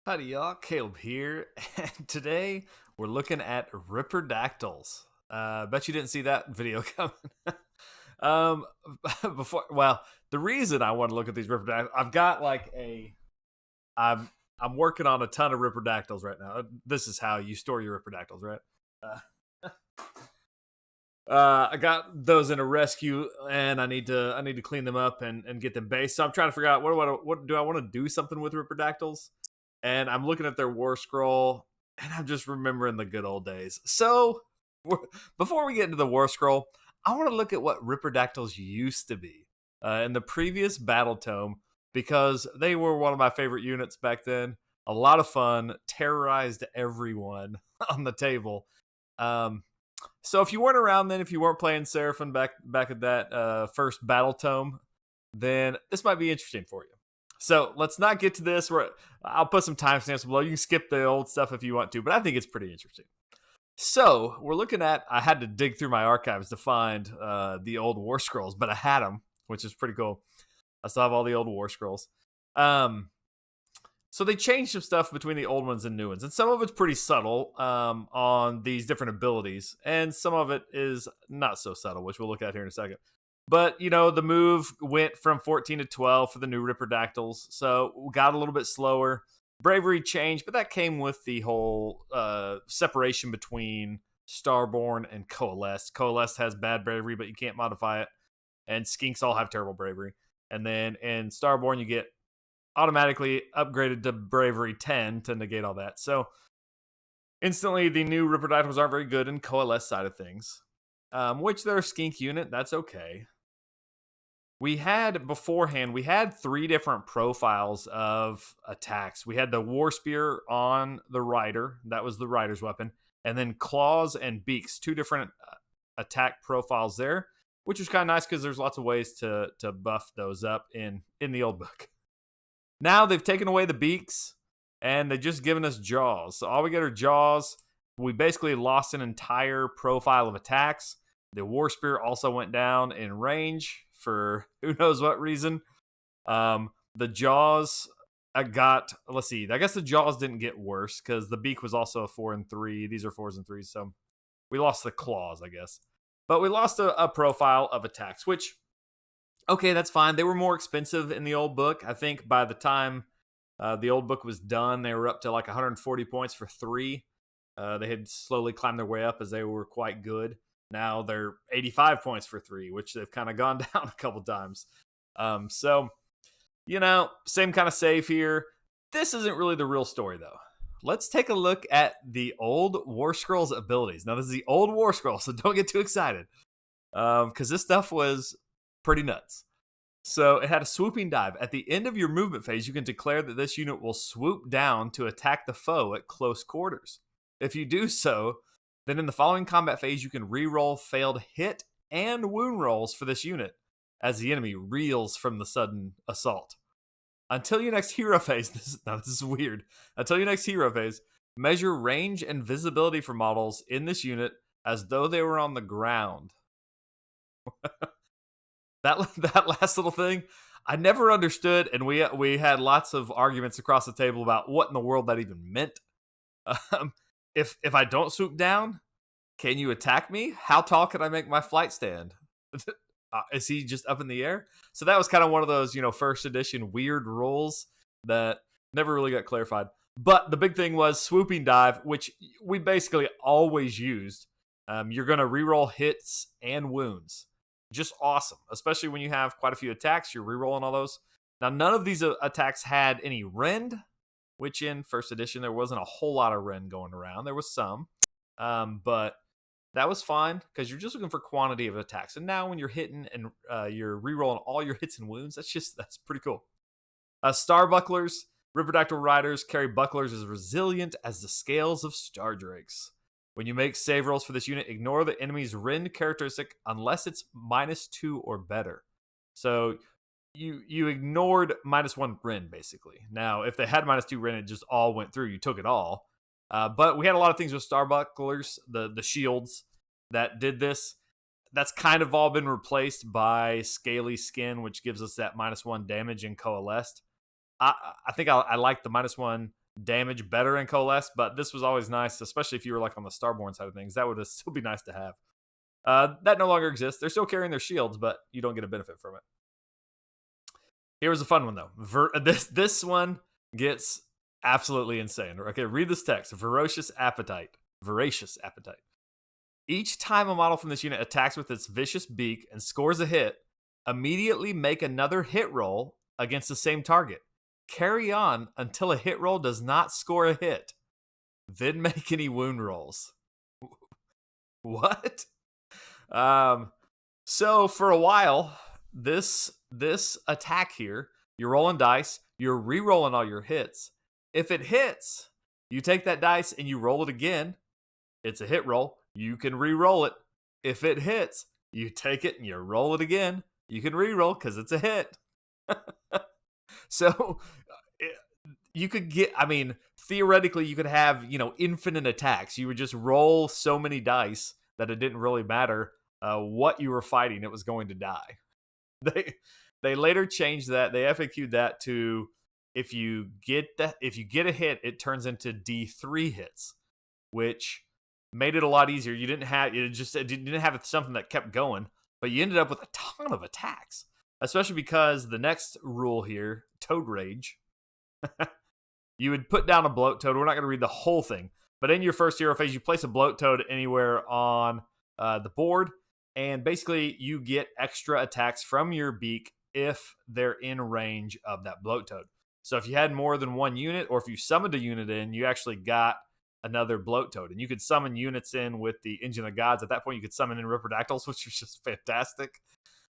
Howdy y'all, Caleb here, and today we're looking at Ripperdactyls. Bet you didn't see that video coming. um, the reason I want to look at these Ripperdactyls, I've got I'm I'm working on a ton of Ripperdactyls right now. This is how you store your Ripperdactyls, right? Uh, I got those in a rescue, and I need to clean them up and get them based. So I'm trying to figure out what do I want to do something with Ripperdactyls, and I'm looking at their Warscroll, and I'm just remembering the good old days. So before we get into the Warscroll, I want to look at what Ripperdactyls used to be in the previous Battle Tome because they were one of my favorite units back then. A lot of fun, terrorized everyone on the table. Um, so if you weren't around then, if you weren't playing Seraphim back at that first Battle Tome, then this might be interesting for you. So let's not get to this. I'll put some timestamps below. You can skip the old stuff if you want to, but I think it's pretty interesting. So we're looking at. I had to dig through my archives to find the old War Scrolls, but I had them, which is pretty cool. I still have all the old War Scrolls. So they changed some stuff between the old ones and new ones, and some of it's pretty subtle on these different abilities, and some of it is not so subtle, which we'll look at here in a second. But, the move went from 14 to 12 for the new Ripperdactyls, so we got a little bit slower. Bravery changed, but that came with the whole separation between Starborn and Coalesced. Coalesced has bad bravery, but you can't modify it, and Skinks all have terrible bravery. And then in Starborn, you get automatically upgraded to Bravery 10 to negate all that. So instantly, the new Ripperdactyls aren't very good in Coalesce side of things, which they're a skink unit. That's okay. We had three different profiles of attacks. We had the War Spear on the Rider. That was the Rider's weapon. And then Claws and Beaks, two different attack profiles there, which was kind of nice because there's lots of ways to buff those up in the old book. Now they've taken away the beaks, and they've just given us jaws. So all we get are jaws. We basically lost an entire profile of attacks. The War Spear also went down in range for who knows what reason. The jaws, let's see. I guess the jaws didn't get worse because the beak was also a 4 and 3. These are 4s and 3s, so we lost the claws, I guess. But we lost a profile of attacks, which, okay, that's fine. They were more expensive in the old book. I think by the time the old book was done, they were up to like 140 points for 3. They had slowly climbed their way up as they were quite good. Now they're 85 points for 3, which they've kind of gone down a couple times. So, same kind of save here. This isn't really the real story, though. Let's take a look at the old War Scrolls abilities. Now, this is the old War Scroll, so don't get too excited. Because this stuff was pretty nuts. So it had a swooping dive. At the end of your movement phase, you can declare that this unit will swoop down to attack the foe at close quarters. If you do so, then in the following combat phase, you can re-roll failed hit and wound rolls for this unit as the enemy reels from the sudden assault. Until your next hero phase, this is weird. Until your next hero phase, measure range and visibility for models in this unit as though they were on the ground. That last little thing, I never understood, and we had lots of arguments across the table about what in the world that even meant. If I don't swoop down, can you attack me? How tall can I make my flight stand? Is he just up in the air? So that was kind of one of those, first edition weird rules that never really got clarified. But the big thing was swooping dive, which we basically always used. You're going to reroll hits and wounds. Just awesome, especially when you have quite a few attacks. You're rerolling all those. Now, none of these attacks had any rend, which in first edition, there wasn't a whole lot of rend going around. There was some, but that was fine because you're just looking for quantity of attacks. And now when you're hitting and you're rerolling all your hits and wounds, that's pretty cool. Star bucklers, Ripperdactyl riders carry bucklers as resilient as the scales of star drakes. When you make save rolls for this unit, ignore the enemy's rend characteristic unless it's -2 or better. So you ignored -1 rend, basically. Now, if they had -2 rend, it just all went through. You took it all. But we had a lot of things with star bucklers, the shields that did this. That's kind of all been replaced by scaly skin, which gives us that -1 damage in Coalesced. I think I like the -1 damage better in Coalesce, but this was always nice, especially if you were like on the Starborn side of things. That would still be nice to have. That no longer exists. They're still carrying their shields, but you don't get a benefit from it. Here was a fun one, though. This one gets absolutely insane. Okay, read this text. Voracious appetite. Voracious appetite. Each time a model from this unit attacks with its vicious beak and scores a hit, immediately make another hit roll against the same target. Carry on until a hit roll does not score a hit. Then make any wound rolls. What? So for a while, this attack here, you're rolling dice, you're re-rolling all your hits. If it hits, you take that dice and you roll it again. It's a hit roll. You can re-roll it. If it hits, you take it and you roll it again. You can re-roll because it's a hit. So you could get, I mean, theoretically you could have, infinite attacks. You would just roll so many dice that it didn't really matter what you were fighting. It was going to die. They later changed that. They FAQ'd that to if you get a hit, it turns into D3 hits, which made it a lot easier. You didn't have something that kept going, but you ended up with a ton of attacks, especially because the next rule here, Toad Rage, you would put down a Bloat Toad. We're not going to read the whole thing, but in your first hero phase, you place a Bloat Toad anywhere on the board, and basically you get extra attacks from your beak if they're in range of that Bloat Toad. So if you had more than one unit, or if you summoned a unit in, you actually got another Bloat Toad. And you could summon units in with the Engine of Gods. At that point, you could summon in Ripperdactyls, which was just fantastic.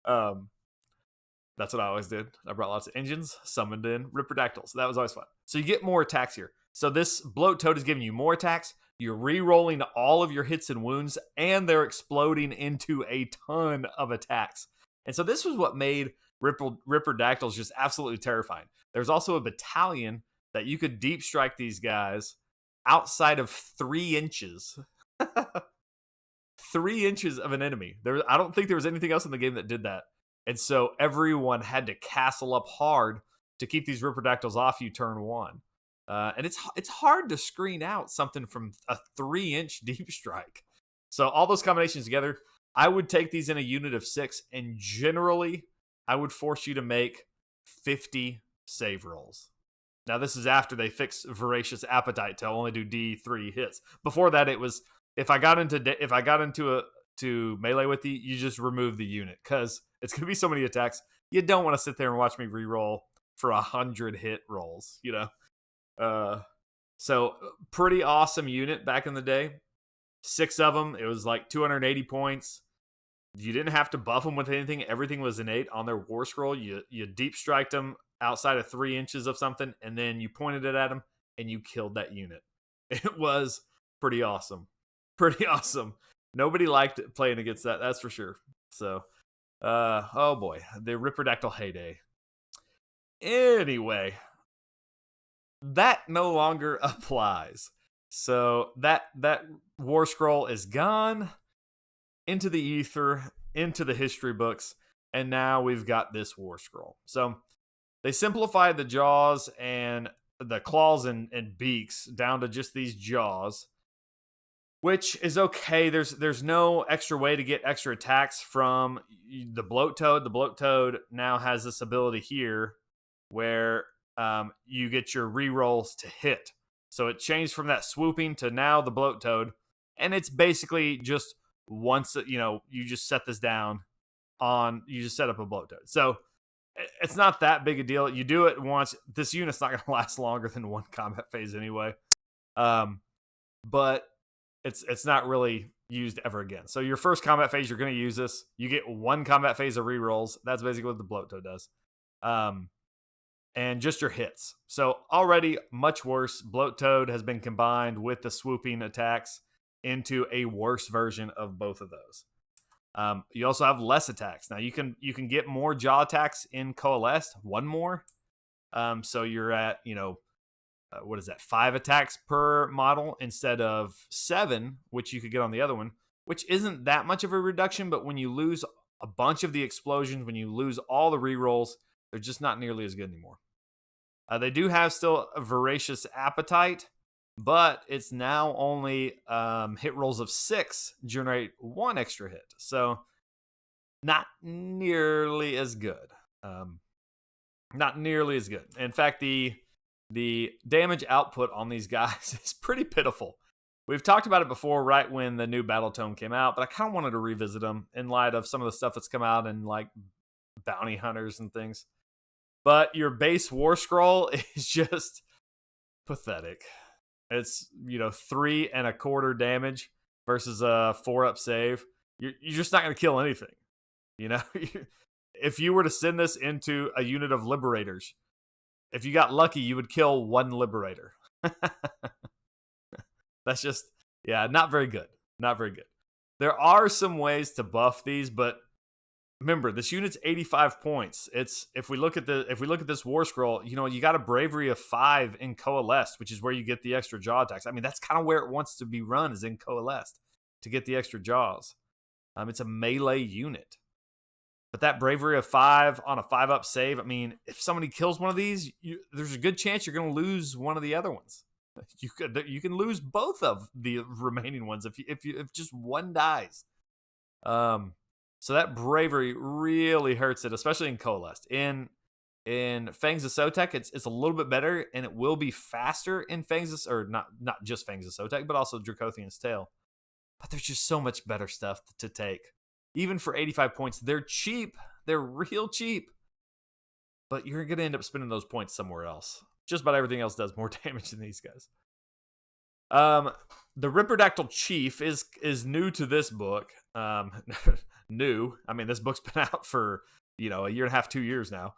That's what I always did. I brought lots of engines, summoned in Ripperdactyls. That was always fun. So you get more attacks here. So this Bloat Toad is giving you more attacks. You're re-rolling all of your hits and wounds, and they're exploding into a ton of attacks. And so this was what made Ripperdactyls just absolutely terrifying. There's also a battalion that you could deep strike these guys outside of 3 inches. 3 inches of an enemy. I don't think there was anything else in the game that did that. And so everyone had to castle up hard to keep these Ripperdactyls off you turn 1. And it's hard to screen out something from a 3-inch deep strike. So all those combinations together, I would take these in a unit of 6, and generally I would force you to make 50 save rolls. Now this is after they fixed Voracious Appetite to only do D3 hits. Before that, it was if I got into melee with you, you just remove the unit because it's gonna be so many attacks. You don't want to sit there and watch me re-roll for 100 hit rolls, So pretty awesome unit back in the day. 6 of them. It was like 280 points. You didn't have to buff them with anything. Everything was innate on their Warscroll. You deep striked them outside of 3 inches of something, and then you pointed it at them, and you killed that unit. It was pretty awesome. Pretty awesome. Nobody liked playing against that, that's for sure. So, oh boy, the Ripperdactyl heyday. Anyway, that no longer applies. So that Warscroll is gone into the ether, into the history books, and now we've got this Warscroll. So they simplified the jaws and the claws and beaks down to just these jaws, which is okay. There's no extra way to get extra attacks from the Bloat Toad. The Bloat Toad now has this ability here where you get your rerolls to hit. So it changed from that swooping to now the Bloat Toad, and it's basically just once you just set this down you just set up a Bloat Toad. So it's not that big a deal. You do it once. This unit's not going to last longer than 1 combat phase anyway. But it's not really used ever again. So your first combat phase, you're going to use this. You get 1 combat phase of rerolls. That's basically what the Bloat Toad does. And just your hits. So already much worse. Bloat Toad has been combined with the swooping attacks into a worse version of both of those. You also have less attacks. Now you can get more jaw attacks in Coalesced, 1 more. So you're at, what is that, 5 attacks per model instead of 7, which you could get on the other one, which isn't that much of a reduction, but when you lose a bunch of the explosions, when you lose all the rerolls, they're just not nearly as good anymore. They do have still a voracious appetite, but it's now only hit rolls of 6 generate 1 extra hit. So not nearly as good. Not nearly as good. In fact, the damage output on these guys is pretty pitiful. We've talked about it before, right when the new battle tome came out, but I kind of wanted to revisit them in light of some of the stuff that's come out in like bounty hunters and things. But your base Warscroll is just pathetic. It's 3 1/4 damage versus a 4-up save. You're just not going to kill anything. If you were to send this into a unit of liberators, if you got lucky, you would kill 1 liberator. That's just, not very good. Not very good. There are some ways to buff these, but remember, this unit's 85 points. It's if we look at this Warscroll, you got a bravery of 5 in Coalesced, which is where you get the extra jaw attacks. I mean, that's kind of where it wants to be run, is in Coalesced, to get the extra jaws. It's a melee unit. But that bravery of 5 on a 5-up save, I mean, if somebody kills one of these, there's a good chance you're going to lose one of the other ones. You can lose both of the remaining ones if just one dies. So that bravery really hurts it, especially in Coalesced. In Fangs of Sotek, it's a little bit better, and it will be faster in Fangs of, or not just Fangs of Sotek, but also Dracothian's Tail. But there's just so much better stuff to take. Even for 85 points, they're cheap. They're real cheap. But you're going to end up spending those points somewhere else. Just about everything else does more damage than these guys. The Ripperdactyl Chief is new to this book. New. I mean, this book's been out for, a year and a half, 2 years now.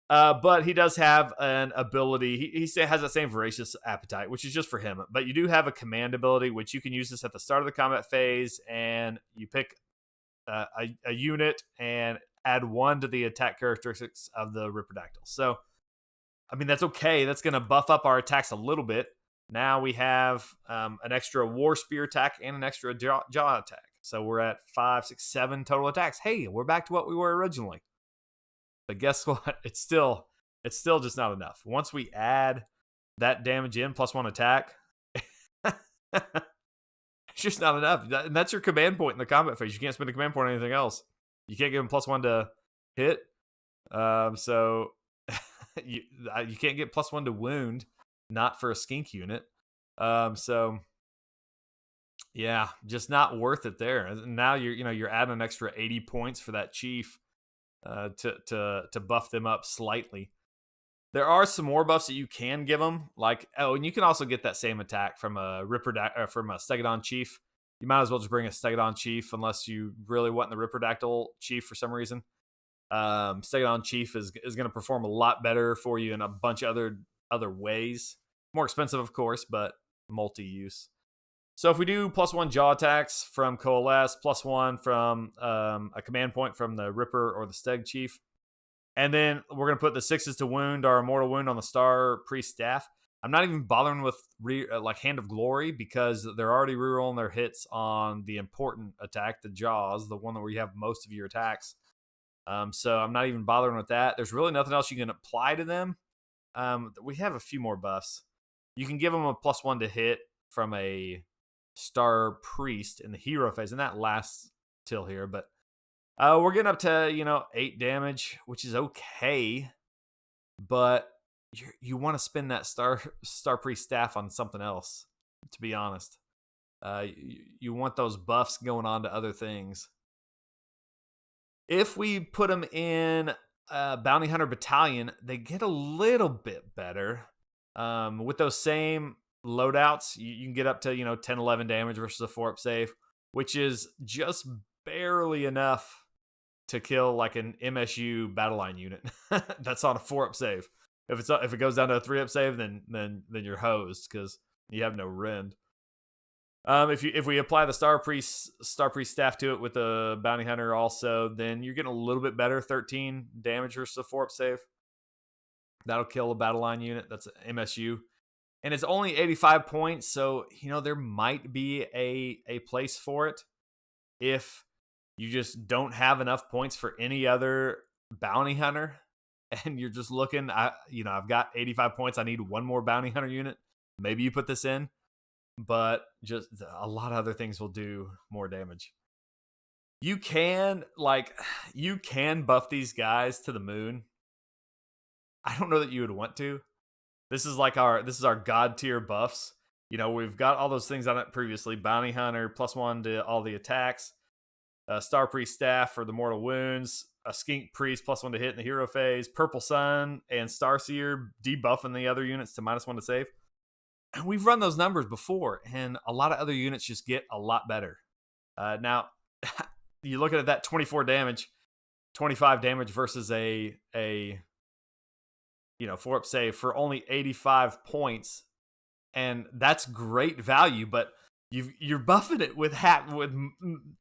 But he does have an ability. He has that same voracious appetite, which is just for him. But you do have a command ability, which you can use this at the start of the combat phase, and you pick a unit and add 1 to the attack characteristics of the Ripperdactyl. So, I mean, that's okay. That's going to buff up our attacks a little bit. Now we have an extra War Spear attack and an extra jaw attack. So we're at 5, 6, 7 total attacks. Hey, we're back to what we were originally. But guess what? It's still just not enough. Once we add that damage in plus 1 attack, it's just not enough. And that's your command point in the combat phase. You can't spend a command point on anything else. You can't give him plus 1 to hit. So you can't get plus 1 to wound, not for a skink unit. So yeah, just not worth it there. Now you're adding an extra 80 points for that chief to buff them up slightly. There are some more buffs that you can give them, and you can also get that same attack from a from a Stegodon Chief. You might as well just bring a Stegodon Chief unless you really want the Ripperdactyl Chief for some reason. Stegodon Chief is going to perform a lot better for you in a bunch of other ways. More expensive, of course, but multi-use. So if we do plus 1 jaw attacks from Coalesce, plus 1 from a command point from the Ripper or the Steg Chief, and then we're going to put the 6s to wound our Immortal Wound on the Star Priest Staff. I'm not even bothering with Hand of Glory, because they're already rerolling their hits on the important attack, the Jaws, the one where you have most of your attacks. So I'm not even bothering with that. There's really nothing else you can apply to them. We have a few more buffs. You can give them a plus 1 to hit from a Star Priest in the hero phase, and that lasts till here, but we're getting up to 8 damage, which is okay, but you want to spend that Star Priest staff on something else, to be honest. You want those buffs going on to other things. If we put them in Bounty Hunter Battalion, they get a little bit better. With those same loadouts, you can get up to 10, 11 damage versus a 4-up save, which is just barely enough to kill like an MSU battle line unit that's on a 4-up save. If it goes down to a 3-up save, then you're hosed because you have no rend. If we apply the Star Priest staff to it with the Bounty Hunter also, then you're getting a little bit better, 13 damage versus a 4-up save. That'll kill a battle line unit. That's an MSU. And it's only 85 points, so there might be a place for it if you just don't have enough points for any other bounty hunter. and you're just looking, I've got 85 points. I need one more bounty hunter unit. Maybe you put this in, but just a lot of other things will do more damage. You can buff these guys to the moon. I don't know that you would want to. This is our god tier buffs. We've got all those things on it previously. Bounty Hunter, +1 to all the attacks. Star Priest Staff for the mortal wounds. A Skink Priest, +1 to hit in the hero phase. Purple Sun and Starseer debuffing the other units to -1 to save. And we've run those numbers before, and a lot of other units just get a lot better. Now, you look at that 24 damage, 25 damage versus a 4-up save for only 85 points, and that's great value. But you're buffing it with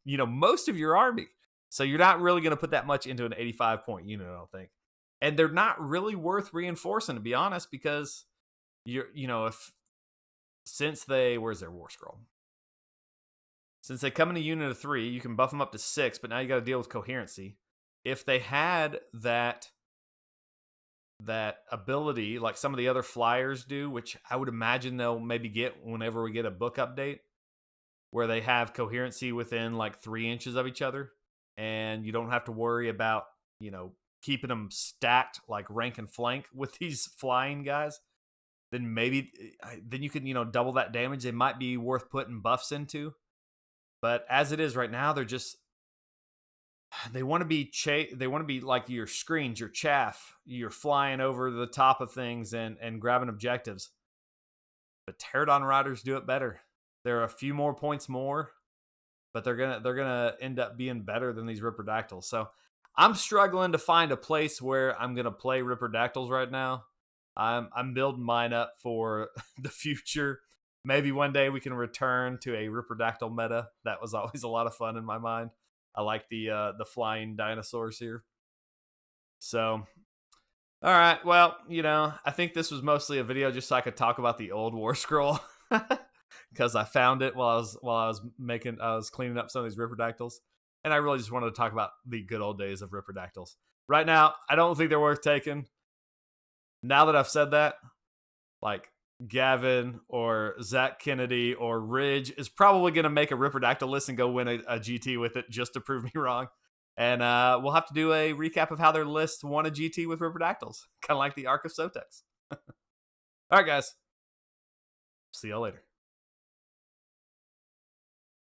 most of your army, so you're not really going to put that much into an 85 point unit, I don't think. And they're not really worth reinforcing, to be honest, because since where's their Warscroll? Since they come in a unit of 3, you can buff them up to 6, but now you got to deal with coherency. If they had that ability like some of the other flyers do, which I would imagine they'll maybe get whenever we get a book update, where they have coherency within like 3 inches of each other, and you don't have to worry about, keeping them stacked like rank and flank with these flying guys, then you can, double that damage. They might be worth putting buffs into. But as it is right now, they want to be like your screens, your chaff. You're flying over the top of things and grabbing objectives. But Pterodon Riders do it better. They're a few more points more, but they're gonna end up being better than these Ripperdactyls. So I'm struggling to find a place where I'm gonna play Ripperdactyls right now. I'm building mine up for the future. Maybe one day we can return to a Ripperdactyl meta. That was always a lot of fun in my mind. I like the flying dinosaurs here. So, all right. Well, I think this was mostly a video just so I could talk about the old Warscroll, because I found it while I was cleaning up some of these Ripperdactyls, and I really just wanted to talk about the good old days of Ripperdactyls. Right now, I don't think they're worth taking. Now that I've said that, like Gavin or Zach Kennedy or Ridge is probably going to make a Ripperdactyl list and go win a GT with it just to prove me wrong. And we'll have to do a recap of how their list won a GT with Ripperdactyls, kind of like the Arc of Sotex. All right, guys. See y'all later.